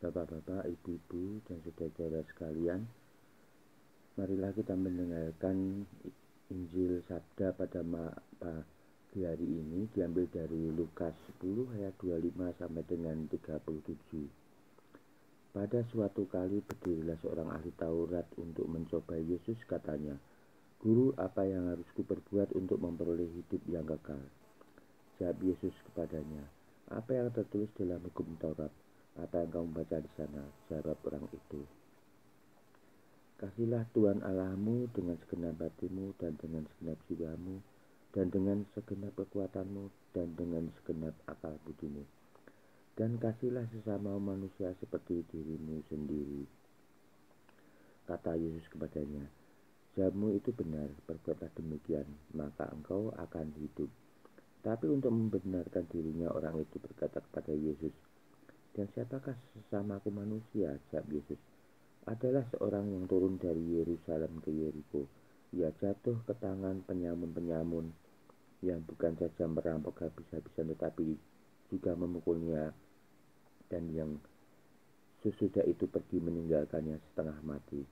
Bapak-bapak, ibu-ibu, dan saudara-saudara sekalian, marilah kita mendengarkan Injil Sabda pada pagi hari ini, diambil dari Lukas 10 ayat 25 sampai dengan 37. Pada suatu kali berdirilah seorang ahli Taurat untuk mencobai Yesus, katanya, "Guru, apa yang harus kuperbuat untuk memperoleh hidup yang kekal?" Jawab Yesus kepadanya, "Apa yang tertulis dalam hukum Taurat? Apa yang kamu baca di sana?" Jawab orang itu, "Kasihilah Tuhan Allahmu dengan segenap hatimu dan dengan segenap jiwamu dan dengan segenap kekuatanmu dan dengan segenap akal budimu. Dan kasihilah sesama manusia seperti dirimu sendiri." Kata Yesus kepadanya, "Jawabmu itu benar, perbuatlah demikian, maka engkau akan hidup." Tapi untuk membenarkan dirinya, orang itu berkata kepada Yesus, "Dan siapakah sesamaku manusia?" Jawab Yesus, "Adalah seorang yang turun dari Yerusalem ke Yeriko. Ia jatuh ke tangan penyamun-penyamun yang bukan saja merampok habis-habisan tetapi juga memukulnya, dan yang sesudah itu pergi meninggalkannya setengah mati.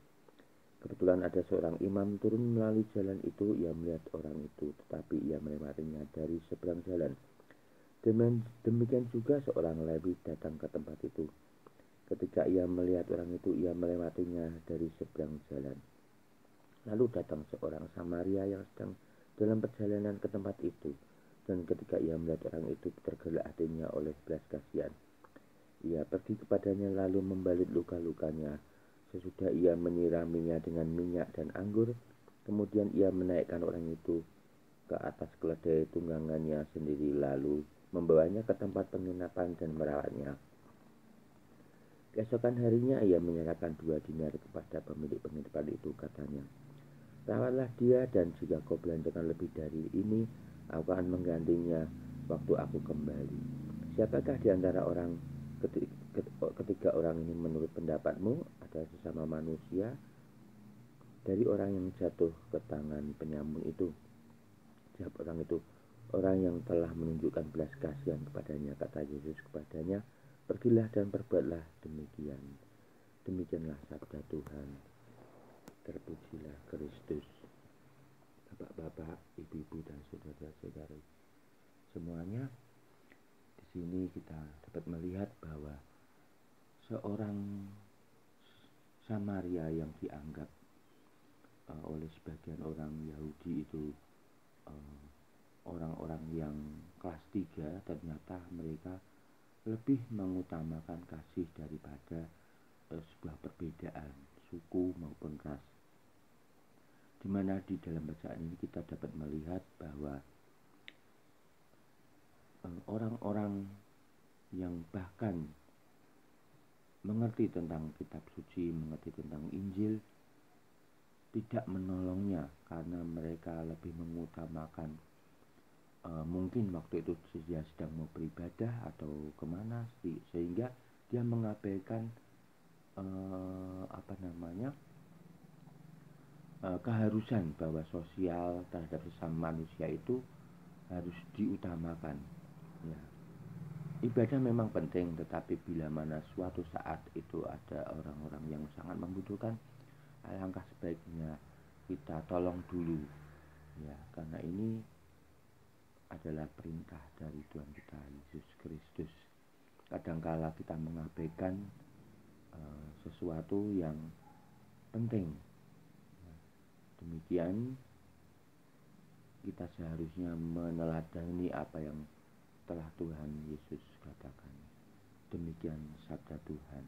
Kebetulan ada seorang imam turun melalui jalan itu. Ia melihat orang itu, tetapi ia melewatinya dari seberang jalan. Demikian juga seorang Lewi datang ke tempat itu. Ketika ia melihat orang itu, ia melewatinya dari seberang jalan. Lalu datang seorang Samaria yang sedang dalam perjalanan ke tempat itu. Dan ketika ia melihat orang itu, tergerak hatinya oleh belas kasihan. Ia pergi kepadanya lalu membalut luka-lukanya. Sesudah ia menyiraminya dengan minyak dan anggur, kemudian ia menaikkan orang itu ke atas keledai tunggangannya sendiri, lalu membawanya ke tempat penginapan dan merawatnya. Keesokan harinya ia menyerahkan 2 dinar kepada pemilik penginapan itu, katanya, "Rawatlah dia, dan jika kau belanjakan lebih dari ini, aku akan menggantinya waktu aku kembali." Siapakah di antara ketiga orang ini menurut pendapatmu adalah sesama manusia dari orang yang jatuh ke tangan penyamun itu? Jawab orang itu, "Orang yang telah menunjukkan belas kasihan kepadanya." Kata Yesus kepadanya, "Pergilah dan perbuatlah demikian." Demikianlah sabda Tuhan. Terpujilah Kristus. Bapak-bapak, ibu-ibu, dan saudara-saudari semuanya, di sini kita dapat melihat bahwa seorang Samaria yang dianggap oleh sebagian orang Yahudi itu orang-orang yang kelas 3, ternyata mereka lebih mengutamakan kasih daripada sebuah perbedaan suku maupun ras. Di mana di dalam bacaan ini kita dapat melihat bahwa orang-orang yang bahkan mengerti tentang kitab suci, mengerti tentang Injil, tidak menolongnya karena mereka lebih mengutamakan mungkin waktu itu dia sedang mau beribadah atau kemana, sehingga dia mengabaikan keharusan bahwa sosial terhadap sesama manusia itu harus diutamakan. Ya. Ibadah memang penting, tetapi bila mana suatu saat itu ada orang-orang yang sangat membutuhkan, alangkah sebaiknya kita tolong dulu, ya, karena ini adalah perintah dari Tuhan kita Yesus Kristus. Kadangkala kita mengabaikan sesuatu yang penting. Demikian kita seharusnya meneladani apa yang telah Tuhan Yesus katakan. Demikian sabda Tuhan.